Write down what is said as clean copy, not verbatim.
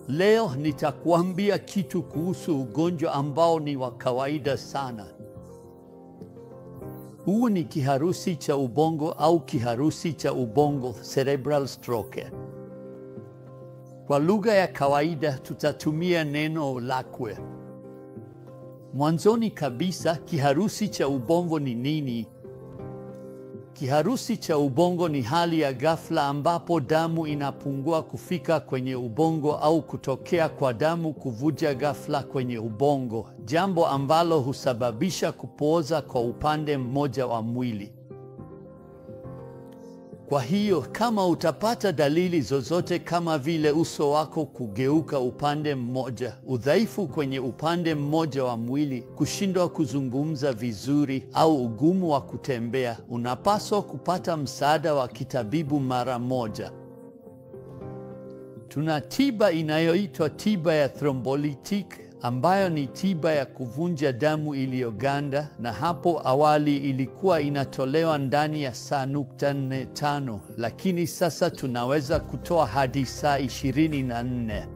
Leo nitakuambia kitu kuhusu ugonjwa ambao ni wa kawaida sana. Huu ni kiharusi cha ubongo au kiharusi cha ubongo, cerebral stroke. Kwa lugha ya kawaida tutatumia neno LACWE. Mwanzoni kabisa, kiharusi cha ubongo ni nini? Kiharusi cha ubongo ni hali ya ghafla ambapo damu inapungua kufika kwenye ubongo au kutokea kwa damu kuvuja ghafla kwenye ubongo, jambo ambalo husababisha kupooza kwa upande mmoja wa mwili. Kwa hiyo, kama utapata dalili zozote kama vile uso wako kugeuka upande mmoja, udhaifu kwenye upande mmoja wa mwili, kushindwa kuzungumza vizuri au ugumu wa kutembea, unapaswa kupata msaada wa kitabibu mara moja. Tuna tiba inayoitwa tiba ya thrombolytic ambayo ni tiba ya kuvunja damu iliyoganda, na hapo awali ilikuwa inatolewa ndani ya saa 45, lakini sasa tunaweza kutoa hadi saa 24.